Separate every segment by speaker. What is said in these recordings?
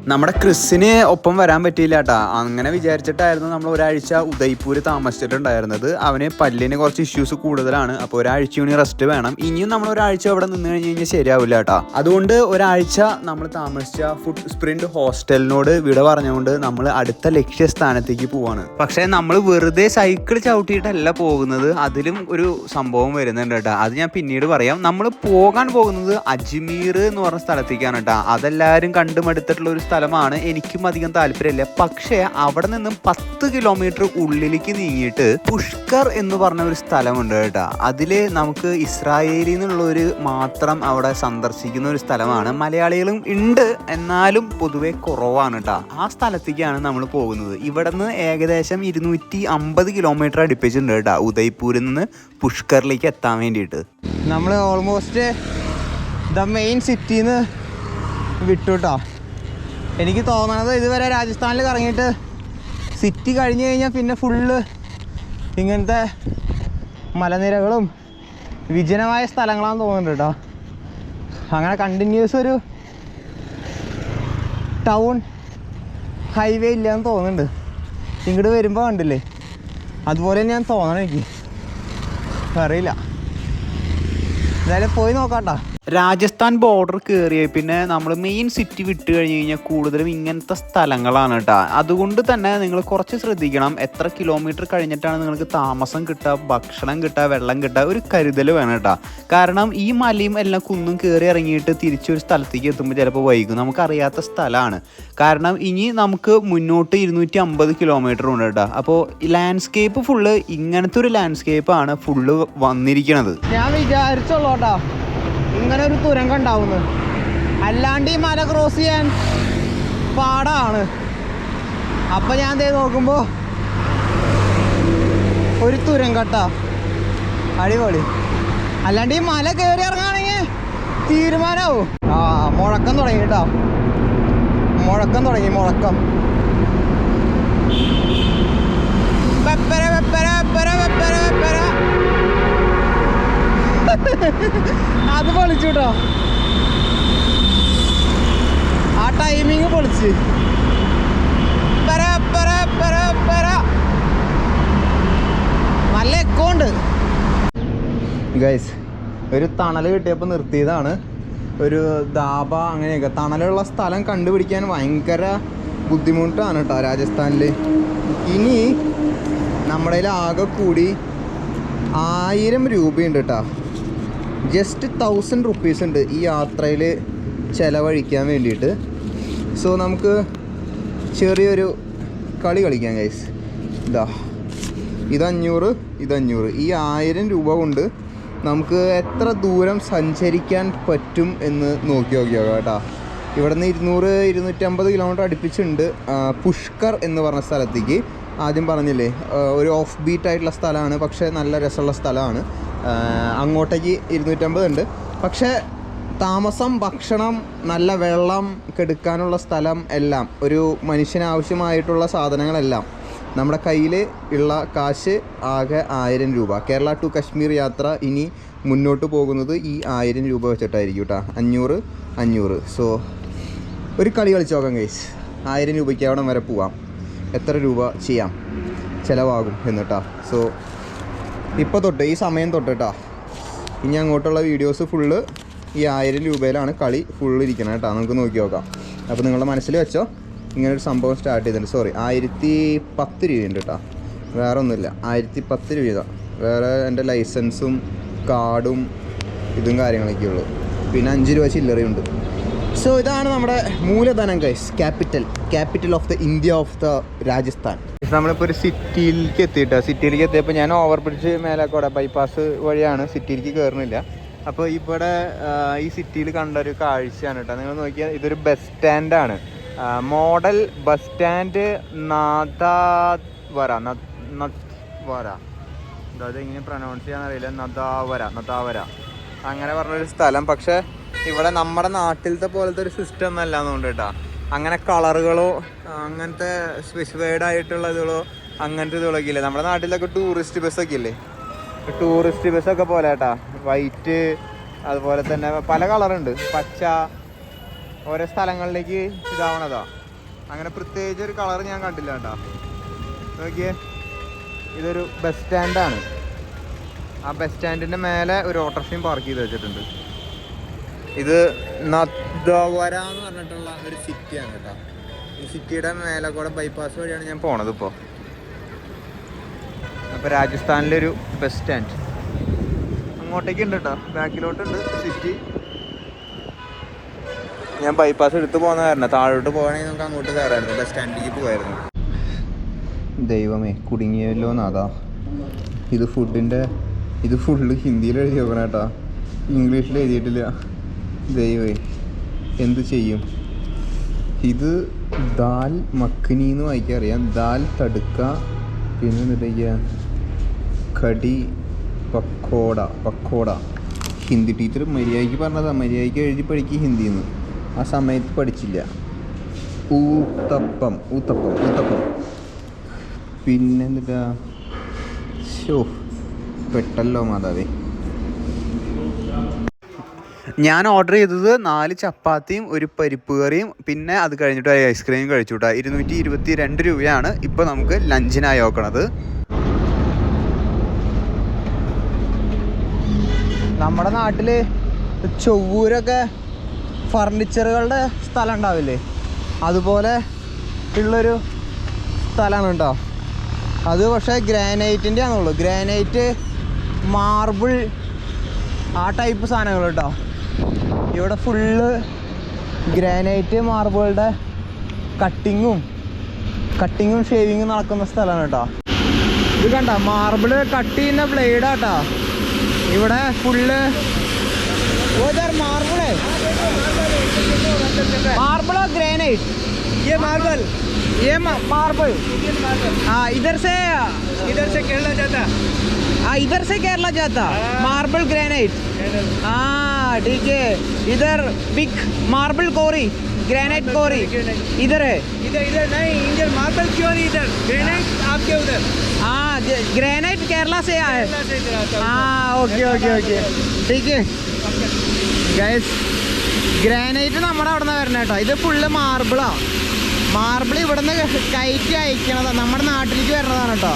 Speaker 1: നമ്മുടെ ക്രിസിന് ഒപ്പം വരാൻ പറ്റിയില്ല കേട്ടാ. അങ്ങനെ വിചാരിച്ചിട്ടായിരുന്നു നമ്മൾ ഒരാഴ്ച ഉദയ്പൂര് താമസിച്ചിട്ടുണ്ടായിരുന്നത്. അവന് പല്ലിന് കുറച്ച് ഇഷ്യൂസ് കൂടുതലാണ്. അപ്പോൾ ഒരാഴ്ച യൂണി റെസ്റ്റ് വേണം. ഇനിയും നമ്മൾ ഒരാഴ്ച അവിടെ നിന്ന് കഴിഞ്ഞ് കഴിഞ്ഞാൽ ശരിയാവില്ല കേട്ടാ. അതുകൊണ്ട് ഒരാഴ്ച നമ്മൾ താമസിച്ച ഫുഡ് സ്പ്രിന്റ് ഹോസ്റ്റലിനോട് വിട പറഞ്ഞുകൊണ്ട് നമ്മൾ അടുത്ത ലക്ഷ്യസ്ഥാനത്തേക്ക് പോവാണ്. പക്ഷേ നമ്മൾ വെറുതെ സൈക്കിൾ ചവിട്ടിയിട്ടല്ല പോകുന്നത്. അതിലും ഒരു സംഭവം വരുന്നുണ്ട് കേട്ടോ. അത് ഞാൻ പിന്നീട് പറയാം. നമ്മൾ പോകാൻ പോകുന്നത് അജ്മീർ എന്ന് പറഞ്ഞ സ്ഥലത്തേക്കാണ് കേട്ടോ. അതെല്ലാവരും കണ്ടുമടുത്തിട്ടുള്ള ഒരു സ്ഥലമാണ്. എനിക്കും അധികം താല്പര്യമില്ല. പക്ഷേ അവിടെ നിന്നും 10 കിലോമീറ്റർ ഉള്ളിലേക്ക് നീങ്ങിയിട്ട് പുഷ്കർ എന്ന് പറഞ്ഞ ഒരു സ്ഥലമുണ്ട് കേട്ടോ. അതില് നമുക്ക് ഇസ്രായേലിൽ നിന്നുള്ളൊരു മാത്രം അവിടെ സന്ദർശിക്കുന്ന ഒരു സ്ഥലമാണ്. മലയാളികളും ഉണ്ട്, എന്നാലും പൊതുവെ കുറവാണ് കേട്ടോ. ആ സ്ഥലത്തേക്കാണ് നമ്മൾ പോകുന്നത്. ഇവിടെ നിന്ന് ഏകദേശം 250 കിലോമീറ്റർ അടുപ്പിച്ചിട്ടുണ്ട് കേട്ടോ, ഉദയ്പൂരിൽ നിന്ന് പുഷ്കറിലേക്ക് എത്താൻ വേണ്ടിയിട്ട്.
Speaker 2: നമ്മൾ ഓൾമോസ്റ്റ് ദ മെയിൻ സിറ്റിന്ന് വിട്ടു കേട്ടോ. എനിക്ക് തോന്നണത് ഇതുവരെ രാജസ്ഥാനിൽ കറങ്ങിയിട്ട് സിറ്റി കഴിഞ്ഞ് കഴിഞ്ഞാൽ പിന്നെ ഫുള്ള് ഇങ്ങനത്തെ മലനിരകളും വിജനമായ സ്ഥലങ്ങളാണെന്ന് തോന്നുന്നുണ്ട് കേട്ടോ. അങ്ങനെ കണ്ടിന്യൂസ് ഒരു ടൗൺ ഹൈവേ ഇല്ലയെന്ന് തോന്നുന്നുണ്ട്. ഇങ്ങോട്ട് വരുമ്പോൾ കണ്ടില്ലേ, അതുപോലെ ഞാൻ തോന്നണം. എനിക്ക് അറിയില്ല, എന്തായാലും പോയി നോക്കാട്ടോ.
Speaker 1: രാജസ്ഥാൻ ബോർഡർ കയറിയ പിന്നെ നമ്മൾ മെയിൻ സിറ്റി വിട്ട് കഴിഞ്ഞ് കഴിഞ്ഞാൽ കൂടുതലും ഇങ്ങനത്തെ സ്ഥലങ്ങളാണ് കേട്ടോ. അതുകൊണ്ട് തന്നെ നിങ്ങൾ കുറച്ച് ശ്രദ്ധിക്കണം. എത്ര കിലോമീറ്റർ കഴിഞ്ഞിട്ടാണ് നിങ്ങൾക്ക് താമസം കിട്ടുക, ഭക്ഷണം കിട്ടുക, വെള്ളം കിട്ടുക, ഒരു കരുതൽ വേണം കേട്ടോ. കാരണം ഈ മലയും എല്ലാം കുന്നും കയറി ഇറങ്ങിയിട്ട് തിരിച്ചൊരു സ്ഥലത്തേക്ക് എത്തുമ്പോൾ ചിലപ്പോൾ വൈകും. നമുക്കറിയാത്ത സ്ഥലമാണ്. കാരണം ഇനി നമുക്ക് മുന്നോട്ട് 250 കിലോമീറ്റർ ഉണ്ട് കേട്ടോ. അപ്പോൾ ലാൻഡ്സ്കേപ്പ് ഫുള്ള് ഇങ്ങനത്തെ ഒരു ലാൻഡ്സ്കേപ്പാണ് ഫുള്ള് വന്നിരിക്കുന്നത്.
Speaker 2: ഞാൻ വിചാരിച്ചോളൂ കേട്ടോ ഇങ്ങനെ ഒരു തുരങ്കം ഉണ്ടാവുന്നത്. അല്ലാണ്ട് ഈ മല ക്രോസ് ചെയ്യാൻ പാടാണ്. അപ്പം ഞാൻ ദേ നോക്കുമ്പോൾ ഒരു തുരങ്കട്ടാ, അടിപൊളി. അല്ലാണ്ട് ഈ മല കയറി ഇറങ്ങുകയാണെങ്കിൽ തീരുമാനമാവും. ആ മുഴക്കം തുടങ്ങി കേട്ടോ, മുഴക്കം തുടങ്ങി, മുഴക്കം. വെപ്പര വെപ്പര വെപ്പര വെപ്പര വെപ്പര അത് പൊളിച്ചു കേട്ടോ. ആ ടൈമിങ് പൊളിച്ച്. നല്ല എക്കോണ്ട് ഗൈസ്. ഒരു തണൽ കിട്ടിയപ്പോൾ നിർത്തിയതാണ്. ഒരു ധാബ അങ്ങനെയൊക്കെ തണലുള്ള സ്ഥലം കണ്ടുപിടിക്കാൻ ഭയങ്കര ബുദ്ധിമുട്ടാണ് കേട്ടോ രാജസ്ഥാനിൽ. ഇനി നമ്മുടെ കയ്യിൽ ആകെ കൂടി 1000 രൂപയുണ്ട് കേട്ടോ. ജസ്റ്റ് 1000 റുപ്പീസ് ഉണ്ട് ഈ യാത്രയിൽ ചിലവഴിക്കാൻ വേണ്ടിയിട്ട്. സോ നമുക്ക് ചെറിയൊരു കളി കളിക്കാം ഗൈസ്. ഇത് 500, ഇത് 500. ഈ 1000 രൂപ കൊണ്ട് നമുക്ക് എത്ര ദൂരം സഞ്ചരിക്കാൻ പറ്റും എന്ന് നോക്കി നോക്കാം കേട്ടോ. ഇവിടെ നിന്ന് 200-250 കിലോമീറ്റർ അടുപ്പിച്ചുണ്ട് പുഷ്കർ എന്ന് പറഞ്ഞ സ്ഥലത്തേക്ക്. ആദ്യം പറഞ്ഞില്ലേ, ഒരു ഓഫ് ബീറ്റ് ആയിട്ടുള്ള സ്ഥലമാണ്, പക്ഷേ നല്ല രസമുള്ള സ്ഥലമാണ്. അങ്ങോട്ടേക്ക് 250 ഉണ്ട്. പക്ഷേ താമസം, ഭക്ഷണം, നല്ല വെള്ളം, കെടുക്കാനുള്ള സ്ഥലം എല്ലാം, ഒരു മനുഷ്യന് ആവശ്യമായിട്ടുള്ള സാധനങ്ങളെല്ലാം നമ്മുടെ കയ്യിൽ ഉള്ള കാശ് ആകെ 1000 രൂപ. കേരള ടു കശ്മീർ യാത്ര ഇനി മുന്നോട്ട് പോകുന്നത് ഈ 1000 രൂപ വെച്ചിട്ടായിരിക്കും കേട്ടോ. 500. സോ ഒരു കളി കളിച്ച് നോക്കാം ഗൈസ്. 1000 രൂപയ്ക്ക് അവിടെ വരെ പോവാം. എത്ര രൂപ ചെയ്യാം, ചിലവാകും എന്നിട്ടാ. സോ ഇപ്പോൾ തൊട്ട് ഈ സമയം തൊട്ട് കേട്ടോ ഇനി അങ്ങോട്ടുള്ള വീഡിയോസ് ഫുള്ള് ഈ 1000 രൂപയിലാണ് കളി ഫുള്ള് ഇരിക്കണം കേട്ടോ. നമുക്ക് നോക്കി നോക്കാം. അപ്പോൾ നിങ്ങളുടെ മനസ്സിൽ വെച്ചോ, ഇങ്ങനൊരു സംഭവം സ്റ്റാർട്ട് ചെയ്തിട്ടുണ്ട്. സോറി, 1010 രൂപയുണ്ട് കേട്ടോ, വേറെ ഒന്നുമില്ല. 1010 രൂപ. വേറെ എൻ്റെ ലൈസൻസും കാർഡും ഇതും കാര്യങ്ങളൊക്കെ ഉള്ളൂ. പിന്നെ 5 രൂപ ചില്ലറയുണ്ട്. സോ ഇതാണ് നമ്മുടെ മൂലധനം guys. Capital of the India of the Rajasthan. നമ്മളിപ്പോൾ ഒരു സിറ്റിയിലേക്ക് എത്തിയിട്ടോ. സിറ്റിയിലേക്ക് എത്തിയപ്പോൾ ഞാൻ ഓവർ ബ്രിഡ്ജ് മേലാക്കോടെ ബൈപ്പാസ് വഴിയാണ്, സിറ്റിയിലേക്ക് കയറുന്നില്ല. അപ്പോൾ ഇവിടെ ഈ സിറ്റിയിൽ കണ്ടൊരു കാഴ്ചയാണ് കേട്ടോ. നിങ്ങൾ നോക്കിയാൽ ഇതൊരു ബസ് സ്റ്റാൻഡാണ്. മോഡൽ ബസ് സ്റ്റാൻഡ് നദാവര. അതായത് ഇങ്ങനെ പ്രൊനൗൺസ് ചെയ്യാനറിയില്ല. നദാവര അങ്ങനെ പറഞ്ഞൊരു സ്ഥലം. പക്ഷേ ഇവിടെ നമ്മുടെ നാട്ടിലത്തെ പോലത്തെ ഒരു സിസ്റ്റം ഒന്നും അല്ലാന്നുകൊണ്ട് കേട്ടോ. അങ്ങനെ കളറുകളോ അങ്ങനത്തെ സ്പെസിഫൈഡ് ആയിട്ടുള്ള ഇതുകളോ അങ്ങനത്തെ ഇതുകളൊക്കെ ഇല്ലേ. നമ്മുടെ നാട്ടിലൊക്കെ ടൂറിസ്റ്റ് ബസ്സൊക്കെ ഇല്ലേ, ടൂറിസ്റ്റ് ബസ്സൊക്കെ പോലെ കേട്ടോ. വൈറ്റ്, അതുപോലെ തന്നെ പല കളറുണ്ട്, പച്ച, ഓരോ സ്ഥലങ്ങളിലേക്ക് ഇതാവണതാ. അങ്ങനെ പ്രത്യേകിച്ച് ഒരു കളർ ഞാൻ കണ്ടില്ല കേട്ടോ. നോക്കിയേ, ഇതൊരു ബസ് സ്റ്റാൻഡാണ്. ആ ബസ് സ്റ്റാൻഡിൻ്റെ മേലെ ഒരു ഓട്ടോറിക്ഷയും പാർക്ക് ചെയ്ത് വെച്ചിട്ടുണ്ട്. ഇത് നദ്വാര എന്ന് പറഞ്ഞിട്ടുള്ള ഒരു സിറ്റിയാണ് കേട്ടോ. ഈ സിറ്റിയുടെ മേലെ കൂടെ ബൈപ്പാസ് വഴിയാണ് ഞാൻ പോണത് ഇപ്പോൾ. അപ്പോൾ രാജസ്ഥാനിലൊരു ബസ് സ്റ്റാൻഡ് അങ്ങോട്ടേക്ക് ഉണ്ട് കേട്ടോ, ബാക്കിലോട്ടുണ്ട് സിറ്റി. ഞാൻ ബൈപ്പാസ് എടുത്ത് പോകുന്ന കാരണം താഴോട്ട് പോകണമെങ്കിൽ നമുക്ക് അങ്ങോട്ട് കയറായിരുന്നു, ബസ് സ്റ്റാൻഡിലേക്ക് പോകായിരുന്നു. ദൈവമേ, കുടുങ്ങിയല്ലോ എന്നാ. ഇത് ഫുള്ള് ഹിന്ദിയിൽ എഴുതി നോക്കണം കേട്ടോ, ഇംഗ്ലീഷിൽ എഴുതിയിട്ടില്ല. ദൈവമേ, എന്ത് ചെയ്യും? ഇത് ദാൽ മഖ്നി എന്ന് വായിക്കാൻ അറിയാം, ദാൽ തടുക്ക, പിന്നെ എന്താ കടി പക്കോട. ഹിന്ദി ടീച്ചർ മര്യാദയ്ക്ക് പറഞ്ഞതാ, മര്യാദയ്ക്ക് എഴുതി പഠിക്കുക ഹിന്ദിന്ന്. ആ സമയത്ത് പഠിച്ചില്ല. ഊത്തപ്പം. പിന്നെന്താ, പെട്ടല്ലോ മാതാവേ.
Speaker 1: ഞാൻ ഓർഡർ ചെയ്തത് 4 ചപ്പാത്തിയും ഒരു പരിപ്പ് കറിയും പിന്നെ അത് കഴിഞ്ഞിട്ട് ഒരു ഐസ്ക്രീം കഴിച്ചു കേട്ടോ. 222 രൂപയാണ് ഇപ്പോൾ നമുക്ക് ലഞ്ചിനായി നോക്കണത്.
Speaker 2: നമ്മുടെ നാട്ടിൽ ചൊവ്വൂരൊക്കെ ഫർണിച്ചറുകളുടെ സ്ഥലം ഉണ്ടാവില്ലേ, അതുപോലെ ഉള്ളൊരു സ്ഥലമാണ് കേട്ടോ. അത് പക്ഷേ ഗ്രാനൈറ്റിൻ്റെ ആണെന്നുള്ളൂ. ഗ്രാനൈറ്റ്, മാർബിൾ, ആ ടൈപ്പ് സാധനങ്ങൾ കേട്ടോ. ഇവിടെ ഫുള്ള് ഗ്രാനൈറ്റ്, മാർബിളുടെ കട്ടിങ്ങും ഷേവിങ്ങും നടക്കുന്ന സ്ഥലമാണ് കേട്ടോ. ഇത് കണ്ട, മാർബിൾ കട്ട് ചെയ്യുന്ന ബ്ലേഡാട്ടോ. ഇവിടെ ഫുള്ള് मार्बल और ग्रेनाइट, ये मार्बल हाँ, इधर से केरला जाता। हाँ, इधर से केरला जाता। मार्बल ग्रेनाइट, हाँ ठीक है। इधर बिग मार्बल कोरी, ग्रेनाइट कोरी इधर है। इधर नहीं, इधर मार्बल क्यों नहीं, इधर ग्रेनाइट आपके उधर। हाँ, ग्रेनाइट केरला से आया है। हाँ ओके ठीक है ഗൈസ്. ഗ്രാനൈറ്റ് നമ്മുടെ അവിടെ നിന്ന് വരണ കേട്ടോ. ഇത് ഫുള്ള് മാർബിൾ ഇവിടെ നിന്ന് കയറ്റി അയക്കണതാണ്, നമ്മുടെ നാട്ടിലേക്ക് വരണതാണ് കേട്ടോ.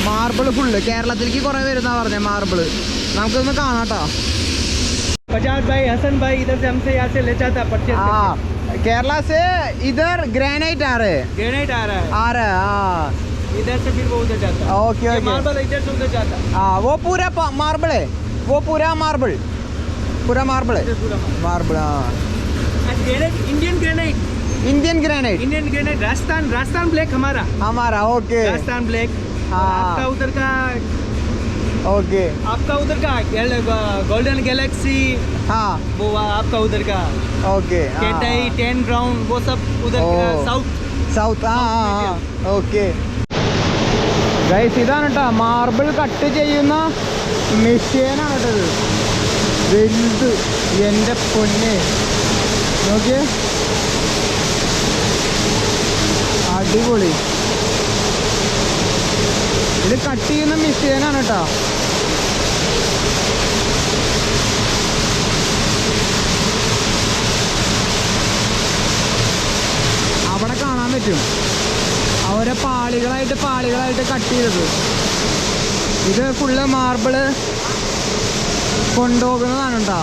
Speaker 2: മാർബിൾ ഫുള്ള് കേരളത്തിലേക്ക് കുറേ വരുന്ന പറഞ്ഞ മാർബിൾ. നമുക്കൊന്ന് കാണാം കേട്ടോ. केरला से इधर ग्रेनाइट आ रहे हैं। हाँ,
Speaker 3: इधर से फिर वो उधर जाता है।
Speaker 2: ओके
Speaker 3: मार्बल इधर से उधर जाता है।
Speaker 2: हाँ, वो पूरा मार्बल है, वो पूरा मार्बल है। मार्बल हाँ,
Speaker 3: इंडियन ग्रेनाइट राजस्थान ब्लैक हमारा
Speaker 2: ओके।
Speaker 3: राजस्थान ब्लैक।
Speaker 2: हाँ,
Speaker 3: आपका उधर का
Speaker 2: ओके।
Speaker 3: आपका उधर का गोल्डन गैलेक्सी,
Speaker 2: हाँ
Speaker 3: वो आपका उधर का
Speaker 2: ओके।
Speaker 3: केटाई 10 ग्राउंड वो सब उधर
Speaker 2: साउथ हाँ ഓക്കെ ഗൈസ്. ഇതാണ് കേട്ടോ മാർബിൾ കട്ട് ചെയ്യുന്ന മെഷീനാണ് കേട്ടത്, വലുത്. എൻ്റെ പൊന്നെ നോക്കിയേ, അടിപൊളി. ഇത് കട്ട് ചെയ്യുന്ന മെഷീനാണ് കേട്ടോ. അവിടെ കാണാൻ പറ്റും അവരെ പാളികളായിട്ട് കട്ട് ചെയ്തത്. ഇത് ഫുള്ള് മാർബിള് കൊണ്ടുപോകുന്നതാണ് കേട്ടോ.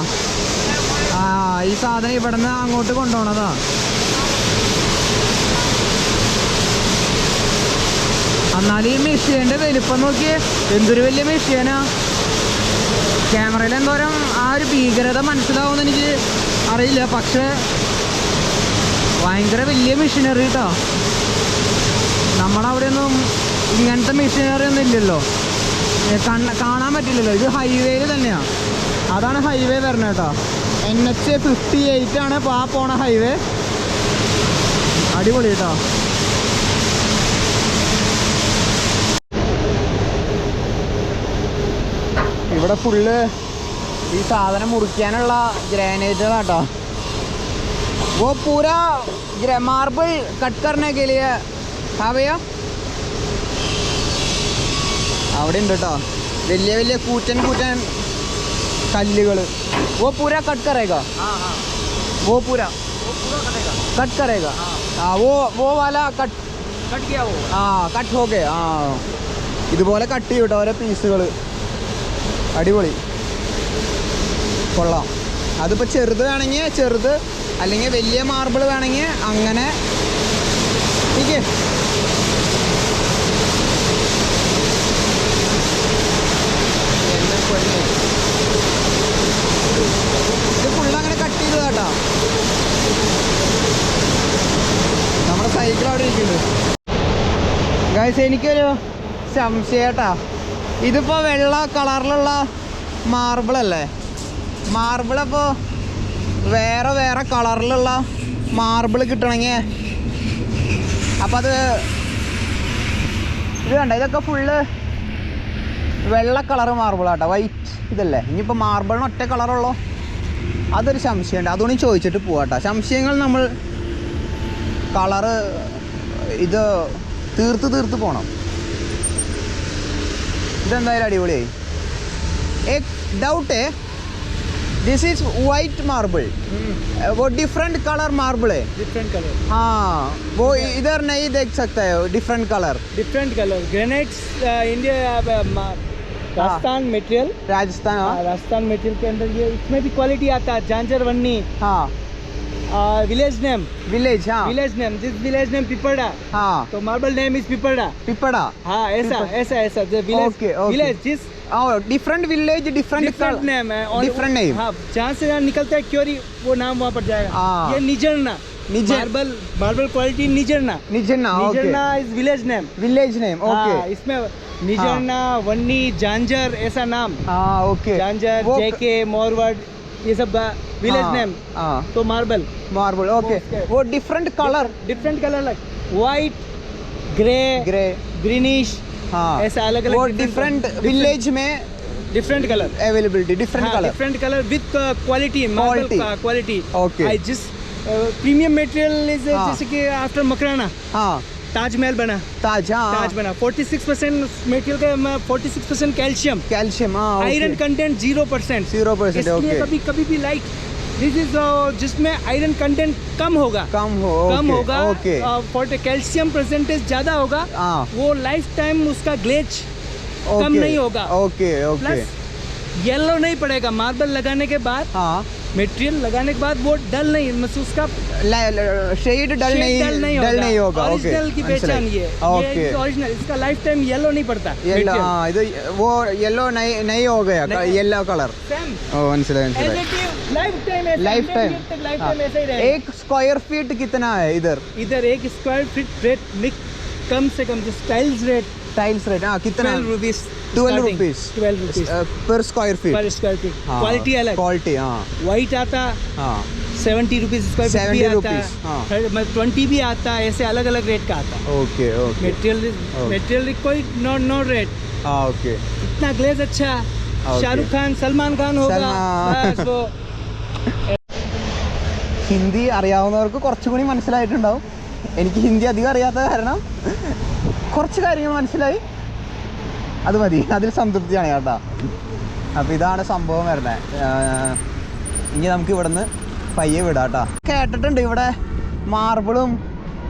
Speaker 2: ആ, ഈ സാധനം ഇവിടെ നിന്ന് അങ്ങോട്ട് കൊണ്ടുപോകണതാ. എന്നാൽ ഈ മെഷീൻ്റെ വലിപ്പം നോക്കിയേ, എന്തൊരു വലിയ മെഷീനാ. ക്യാമറയിൽ എന്തോരം ആ ഒരു ഭീകരത മനസ്സിലാവുമെന്ന് എനിക്ക് അറിയില്ല, പക്ഷെ ഭയങ്കര വലിയ മെഷീനറി കേട്ടോ. നമ്മളവിടെ ഒന്നും ഇങ്ങനത്തെ മെഷീനറി ഒന്നും ഇല്ലല്ലോ, കാണാൻ പറ്റില്ലല്ലോ. ഇത് ഹൈവേയിൽ തന്നെയാണ്, അതാണ് ഹൈവേ വരുന്നത് കേട്ടോ. NH 58 ആണ് ഇപ്പോൾ ആ പോണ ഹൈവേ. അടിപൊളി കേട്ടോ. ഇവിടെ ഫുള്ള് ഈ സാധനം മുറിക്കാനുള്ള ഗ്രാനൈറ്റുകളാട്ടോ. वो पूरा मार्बल कट करने के लिए हाँ भैया. അവിടെ ഉണ്ട് കേട്ടോ വലിയ വലിയ കൂറ്റൻ കല്ലുകൾ. वो पूरा कट करेगा, वो पूरा कट करेगा हाँ वो वाला कट
Speaker 3: कट किया वो
Speaker 2: ആ കട്ട് ഓക്കെ ആ ഇതുപോലെ കട്ട് ചെയ്യും കേട്ടോ ഓരോ പീസുകൾ അടിപൊളി കൊള്ളാം അതിപ്പോൾ ചെറുത് വേണമെങ്കിൽ ചെറുത് അല്ലെങ്കിൽ വലിയ മാർബിൾ വേണമെങ്കിൽ അങ്ങനെ ठीक है ഇത് ഫുള്ള് അങ്ങനെ കട്ട് ചെയ്തതാ കേട്ടോ നമ്മുടെ സൈക്കിൾ അവിടെ ഇരിക്കുന്നുണ്ട് ഗൈസ് എനിക്കൊരു സംശയട്ടാ ഇതിപ്പോൾ വെള്ള കളറിലുള്ള മാർബിളല്ലേ മാർബിളപ്പോൾ വേറെ വേറെ കളറിലുള്ള മാർബിൾ കിട്ടണമെങ്കിൽ അപ്പം അത് ഇത് കണ്ട ഇതൊക്കെ ഫുള്ള് വെള്ള കളറ് മാർബിളാട്ടോ വൈറ്റ് ഇതല്ലേ ഇനിയിപ്പോൾ മാർബിളിന് ഒറ്റ കളറുള്ളൂ അതൊരു സംശയമുണ്ട് അതുകൊണ്ട് ചോദിച്ചിട്ട് പോവാട്ടോ സംശയങ്ങൾ നമ്മൾ കളറ് ഇത് തീർത്ത് പോകണം ഇതെന്തായാലും അടിപൊളിയായി एक डाउट है दिस इज वाइट मार्बल वो डिफरेंट कलर मार्बल है
Speaker 3: डिफरेंट कलर
Speaker 2: हाँ वो इधर नहीं देख सकता है different colour
Speaker 3: granites India Rajasthan material
Speaker 2: Rajasthan हाँ
Speaker 3: राजस्थान मटेरियल के अंदर ये इसमें भी क्वालिटी आता है झांझर वन्नी
Speaker 2: हाँ
Speaker 3: विलेज नेम
Speaker 2: विलेज हाँ
Speaker 3: दिस विलेज नेम पिपड़ा
Speaker 2: हाँ
Speaker 3: तो marble name is Pipra
Speaker 2: Pipra
Speaker 3: हाँ ऐसा विलेज
Speaker 2: Okay, okay.
Speaker 3: विलेज जिस
Speaker 2: डिफरेंट विलेज डिफरेंट
Speaker 3: नेम है
Speaker 2: डिफरेंट नेम
Speaker 3: हाँ जहाँ से यहाँ निकलता है क्योरी वो नाम वहाँ पर जाएगा
Speaker 2: हाँ।
Speaker 3: ये Nijarna marble quality Nijarna
Speaker 2: Nijarna okay
Speaker 3: is village name
Speaker 2: village name okay
Speaker 3: इसमें निजरना वन्नी झांझर ऐसा नाम
Speaker 2: हाँ ओके
Speaker 3: झांझर जेके मोरवड ये सब विलेज नेम
Speaker 2: हाँ
Speaker 3: तो मार्बल
Speaker 2: ओके वो different colour
Speaker 3: like white grey
Speaker 2: grey
Speaker 3: greenish
Speaker 2: हाँ
Speaker 3: ऐसा अलग
Speaker 2: वो
Speaker 3: अलग
Speaker 2: डिफरेंट विलेज में
Speaker 3: different colour
Speaker 2: availability different colour
Speaker 3: with quality
Speaker 2: Quality.
Speaker 3: Quality
Speaker 2: Okay.
Speaker 3: आई जिस प्रीमियम मटेरियल इज
Speaker 2: हाँ.
Speaker 3: जैसे कि आफ्टर मकराना
Speaker 2: हाँ
Speaker 3: ताजमहल बना
Speaker 2: ताज हाँ
Speaker 3: ताज बना 46% मटेरियल का 46% कैल्शियम
Speaker 2: कैल्शियम हाँ
Speaker 3: आयरन कंटेंट 0%
Speaker 2: 0%
Speaker 3: इसलिए
Speaker 2: ओके
Speaker 3: कभी भी लाइट दिस इज जिसमें आयरन कंटेंट कम होगा
Speaker 2: कम होगा ओके
Speaker 3: कैल्शियम परसेंटेज ज्यादा होगा
Speaker 2: हाँ
Speaker 3: वो लाइफ टाइम उसका ग्लेज कम नहीं होगा
Speaker 2: ओके ओके
Speaker 3: प्लस येलो नहीं पड़ेगा मार्बल लगाने के बाद
Speaker 2: हाँ
Speaker 3: मटेरियल लगाने के बाद वो डल नहीं मतलब उसका
Speaker 2: शेड डल नहीं होगा ओके
Speaker 3: ओरिजिनल की पहचान ये
Speaker 2: ओके
Speaker 3: ओरिजिनल इसका लाइफ टाइम येलो नहीं पड़ता
Speaker 2: येलो हाँ ഇത് वो येलो नहीं हो गया येलो कलर
Speaker 3: सेम
Speaker 2: ओ മനസ്സിലായി
Speaker 3: लाइफ टाइम
Speaker 2: लाइफ टाइम
Speaker 3: ऐसा ही रहेगा
Speaker 2: एक स्क्वायर फीट कितना है इधर
Speaker 3: इधर एक स्क्वायर फीट रेट कम से कम टाइल्स रेट
Speaker 2: टाइल्स रेट हाँ कितना
Speaker 3: 12 rupees
Speaker 2: 12 rupees per square feet
Speaker 3: quality अलग
Speaker 2: क्वालिटी हाँ
Speaker 3: वाइट आता
Speaker 2: हाँ
Speaker 3: 70 रुपीस स्क्वायर
Speaker 2: 70
Speaker 3: फीट आता
Speaker 2: rupees, हाँ।
Speaker 3: है 20 भी आता है ऐसे अलग अलग रेट का आता है
Speaker 2: ओके ओके
Speaker 3: मटेरियल कोई नो रेट
Speaker 2: हाँ ओके
Speaker 3: इतना ग्लेज अच्छा शाहरुख खान सलमान खान होगा
Speaker 2: सलमान।
Speaker 3: बस वो
Speaker 2: ഹിന്ദി അറിയാവുന്നവർക്ക് കുറച്ചുകൂടി മനസ്സിലായിട്ടുണ്ടാവും എനിക്ക് ഹിന്ദി അധികം അറിയാത്ത കാരണം കുറച്ച് കാര്യങ്ങൾ മനസ്സിലായി അത് മതി അതിൽ സംതൃപ്തിയാണ് കേട്ടോ അപ്പോൾ ഇതാണ് സംഭവം വരുന്നത് ഇനി നമുക്ക് ഇവിടുന്ന് പയ്യെ വിടാം കേട്ടോ കേട്ടിട്ടുണ്ട് ഇവിടെ മാർബിളും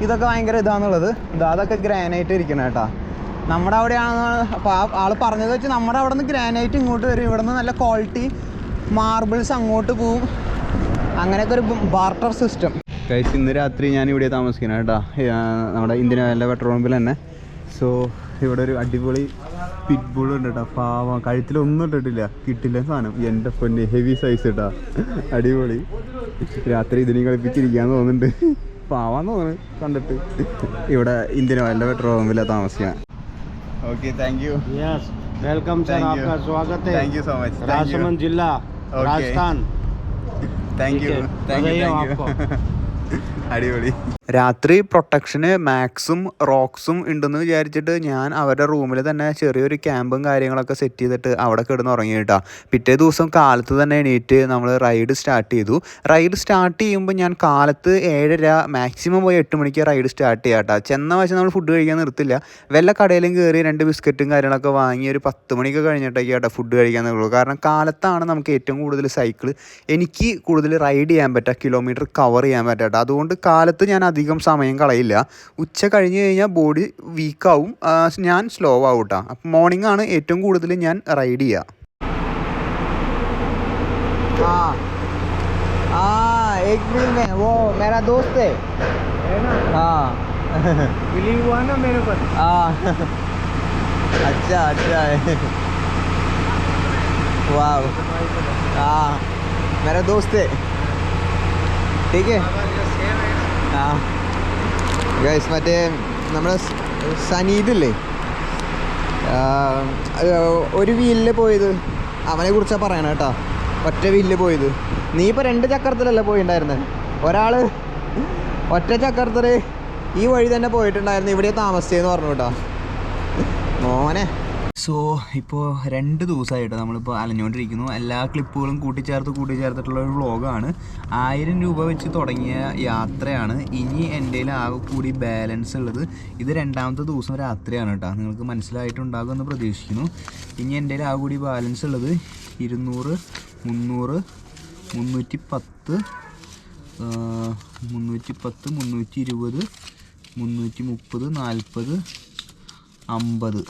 Speaker 2: ഇതൊക്കെ ഭയങ്കര ഇതാണെന്നുള്ളത് അതൊക്കെ ഗ്രാനൈറ്റ് ഇരിക്കണം കേട്ടോ നമ്മുടെ അവിടെയാണെന്ന് അപ്പോൾ ആൾ പറഞ്ഞത് വെച്ച് നമ്മുടെ അവിടെ നിന്ന് ഗ്രാനൈറ്റ് ഇങ്ങോട്ട് വരും ഇവിടെ നിന്ന് നല്ല ക്വാളിറ്റി മാർബിൾസ് അങ്ങോട്ട് പോവും അങ്ങനെയൊക്കെ ഒരു ബാർട്ടർ സിസ്റ്റം
Speaker 1: ഗൈസ് ഇന്ന് രാത്രി ഞാൻ ഇവിടെ താമസിക്കുന്നത് കേട്ടോ നമ്മുടെ ഇന്ത്യൻ ഓയിലിൻ്റെ പെട്രോൾ പമ്പിൽ തന്നെ സോ ഇവിടെ ഒരു അടിപൊളി പിറ്റ്ബുൾ ഉണ്ട് കേട്ടോ പാവം കഴുത്തിലൊന്നും ഇട്ടിട്ടില്ല കിട്ടില്ല സാധനം എൻ്റെ പൊന്നെ ഹെവി സൈസ് കേട്ടോ അടിപൊളി രാത്രി ഇതിനെയും കളിപ്പിച്ചിരിക്കാന്ന് തോന്നുന്നുണ്ട് പാവാന്ന് തോന്നുന്നു കണ്ടിട്ട് ഇവിടെ ഇന്ത്യൻ ഓയിലിൻ്റെ പെട്രോൾ പമ്പിലാണ് താമസിക്കാൻ okay thank you
Speaker 4: yes welcome sir आपका स्वागत है
Speaker 1: thank you so much
Speaker 4: Rajsamand जिला
Speaker 1: Okay.
Speaker 4: राजस्थान
Speaker 1: താങ്ക് യു
Speaker 4: ठीक है,
Speaker 1: താങ്ക് യു
Speaker 4: बधाई हो
Speaker 1: താങ്ക് യു
Speaker 4: आपको।
Speaker 1: അടിപൊളി രാത്രി പ്രൊട്ടക്ഷന് മാക്സും റോക്സും ഉണ്ടെന്ന് വിചാരിച്ചിട്ട് ഞാൻ അവരുടെ റൂമിൽ തന്നെ ചെറിയൊരു ക്യാമ്പും കാര്യങ്ങളൊക്കെ സെറ്റ് ചെയ്തിട്ട് അവിടെ കിടന്ന് ഉറങ്ങി കേട്ടോ. പിറ്റേ ദിവസം കാലത്ത് തന്നെ എണീറ്റ് നമ്മൾ റൈഡ് സ്റ്റാർട്ട് ചെയ്തു. റൈഡ് സ്റ്റാർട്ട് ചെയ്യുമ്പോൾ ഞാൻ കാലത്ത് 7:30 മാക്സിമം പോയി 8 മണിക്ക് റൈഡ് സ്റ്റാർട്ട് ചെയ്യാം കേട്ടോ. ചെന്ന വശം നമ്മൾ ഫുഡ് കഴിക്കാൻ നിർത്തില്ല. വല്ല കടയിലും കയറി 2 ബിസ്ക്കറ്റും കാര്യങ്ങളൊക്കെ വാങ്ങി ഒരു 10 മണിക്ക് കഴിഞ്ഞിട്ടൊക്കെ കേട്ടോ ഫുഡ് കഴിക്കാൻ നിൽക്കുള്ളൂ. കാരണം കാലത്താണ് നമുക്ക് ഏറ്റവും കൂടുതൽ എനിക്ക് കൂടുതൽ റൈഡ് ചെയ്യാൻ പറ്റുക, കിലോമീറ്റർ കവർ ചെയ്യാൻ പറ്റാട്ടോ. അതുകൊണ്ട് കാലത്ത് ഞാൻ അധികം സമയം കളയില്ല. ഉച്ച കഴിഞ്ഞ് കഴിഞ്ഞാൽ ബോഡി വീക്കാവും, ഞാൻ സ്ലോ ആവും കേട്ടോ. അപ്പം മോർണിംഗ് ആണ് ഏറ്റവും കൂടുതൽ ഞാൻ റൈഡ് ചെയ്യുക.
Speaker 2: एक मिल में वो मेरा दोस्त है
Speaker 3: ना,
Speaker 2: हाँ
Speaker 3: फीलिंग हुआ ना मेरे पर।
Speaker 2: अच्छा है वाह हाँ मेरा दोस्त है ठीक है हाँ ഗൈസ് മറ്റേ നമ്മുടെ സനീദില്ലേ ഒരു വീലിൽ പോയത് അവനെ കുറിച്ചാണ് പറയണത് കേട്ടോ. ഒറ്റ വീലിൽ പോയത്. നീ ഇപ്പോൾ 2 ചക്രത്തിലല്ലേ പോയിട്ടുണ്ടായിരുന്നത്, ഒരാൾ ഒറ്റ ചക്രത്തിൽ ഈ വഴി തന്നെ പോയിട്ടുണ്ടായിരുന്നു, ഇവിടെ താമസിച്ചതെന്ന് പറഞ്ഞു കേട്ടോ മോനെ. സോ ഇപ്പോൾ 2 ദിവസമായിട്ട് നമ്മളിപ്പോൾ അലഞ്ഞുകൊണ്ടിരിക്കുന്നു. എല്ലാ ക്ലിപ്പുകളും കൂട്ടിച്ചേർത്തിട്ടുള്ള ഒരു വ്ളോഗാണ്. 1000 രൂപ വെച്ച് തുടങ്ങിയ യാത്രയാണ്. ഇനി എൻ്റെ ആകെ കൂടി ബാലൻസ് ഉള്ളത് ഇത് 2ാമത്തെ ദിവസം രാത്രിയാണ് കേട്ടോ. നിങ്ങൾക്ക് മനസ്സിലായിട്ടുണ്ടാകുമെന്ന് പ്രതീക്ഷിക്കുന്നു. ഇനി എൻ്റെ ആകെ കൂടി ബാലൻസ് ഉള്ളത് 200, 300, 310, 320, 330, 40, 50,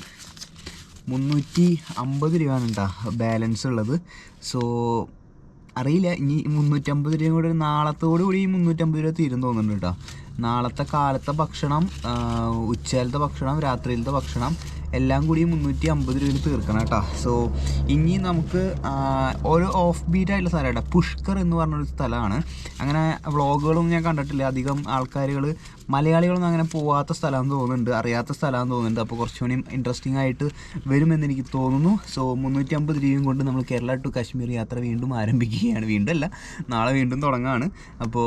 Speaker 2: 350 രൂപയാണ് കേട്ടോ ബാലൻസ് ഉള്ളത്. സോ അറിയില്ല, ഇനി 350 രൂപയും കൂടി നാളത്തോടു കൂടി 350 രൂപ തീരും തോന്നുന്നുണ്ട് കേട്ടോ. നാളത്തെ കാലത്തെ ഭക്ഷണം, ഉച്ചയിലത്തെ ഭക്ഷണം, രാത്രിയിലത്തെ ഭക്ഷണം എല്ലാം കൂടി 350 രൂപയിൽ തീർക്കണം കേട്ടോ. സോ ഇനി നമുക്ക് ഒരു ഓഫ് ബീറ്റ് ആയിട്ടുള്ള സ്ഥലം കേട്ടോ, പുഷ്കർ എന്ന് പറഞ്ഞൊരു സ്ഥലമാണ്. അങ്ങനെ വ്ളോഗുകളൊന്നും ഞാൻ കണ്ടിട്ടില്ല. അധികം മലയാളികളൊന്നും അങ്ങനെ പോവാത്ത സ്ഥലമാണെന്ന് തോന്നുന്നുണ്ട്, അറിയാത്ത സ്ഥലമാണെന്ന് തോന്നുന്നുണ്ട്. അപ്പോൾ കുറച്ചുകൂടി ഇൻട്രസ്റ്റിംഗ് ആയിട്ട് വരുമെന്ന് എനിക്ക് തോന്നുന്നു. സോ 350 രൂപയും കൊണ്ട് നമ്മൾ കേരള ടു കാശ്മീർ യാത്ര വീണ്ടും ആരംഭിക്കുകയാണ്. വീണ്ടും അല്ല, നാളെ വീണ്ടും തുടങ്ങുകയാണ്. അപ്പോൾ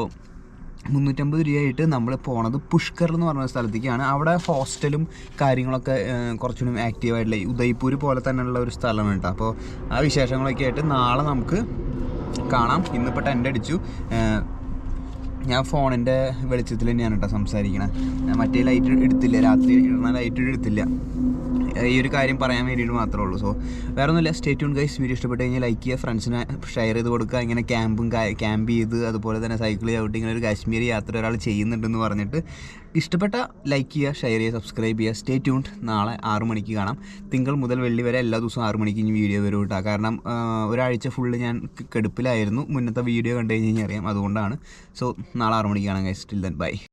Speaker 2: 350 രൂപയായിട്ട് നമ്മൾ പോണത് പുഷ്കർ എന്ന് പറഞ്ഞ സ്ഥലത്തേക്കാണ്. അവിടെ ഹോസ്റ്റലും കാര്യങ്ങളൊക്കെ കുറച്ചുകൂടി ആക്റ്റീവായിട്ടുള്ള ഉദയ്പൂർ പോലെ തന്നെയുള്ള ഒരു സ്ഥലമാണ് കേട്ടോ. അപ്പോൾ ആ വിശേഷങ്ങളൊക്കെ ആയിട്ട് നാളെ നമുക്ക് കാണാം. ഇന്നിപ്പോൾ ടെൻ്റ് അടിച്ചു. ഞാൻ ഫോണിൻ്റെ വെളിച്ചത്തിൽ തന്നെയാണ് കേട്ടോ സംസാരിക്കണത്. മറ്റേ ലൈറ്റ് എടുത്തില്ല, രാത്രി ഇടുന്ന ലൈറ്റ് എടുത്തില്ല. ഈ ഒരു കാര്യം പറയാൻ വേണ്ടിയിട്ട് മാത്രമേ ഉള്ളൂ. സോ വേറെ ഒന്നുമില്ല. Stay tune guys. വീഡിയോ ഇഷ്ടപ്പെട്ട് കഴിഞ്ഞാൽ ലൈക്ക് ചെയ്യുക, ഫ്രണ്ട്സിനെ ഷെയർ ചെയ്ത് കൊടുക്കുക. ഇങ്ങനെ ക്യാമ്പ് ചെയ്ത് അതുപോലെ തന്നെ സൈക്കിൾ ചവിട്ടി ഇങ്ങനെ ഒരു കാശ്മീർ യാത്ര ഒരാൾ ചെയ്യുന്നുണ്ടെന്ന് പറഞ്ഞിട്ട് ഇഷ്ടപ്പെട്ട ലൈക്ക് ചെയ്യുക, ഷെയർ ചെയ്യുക, സബ്സ്ക്രൈബ് ചെയ്യുക. Stay tuned. നാളെ 6 മണിക്ക് കാണാം. തിങ്കൾ മുതൽ വെള്ളി വരെ എല്ലാ ദിവസവും 6 മണിക്ക് ഇനി വീഡിയോ വരും കേട്ടോ. കാരണം ഒരാഴ്ച ഫുള്ള് ഞാൻ കെടുപ്പിലായിരുന്നു. മുന്നത്തെ വീഡിയോ കണ്ടു കഴിഞ്ഞാൽ അറിയാം, അതുകൊണ്ടാണ്. സോ നാളെ 6 മണിക്ക് കാണാം ഗൈസ്. Till then bye.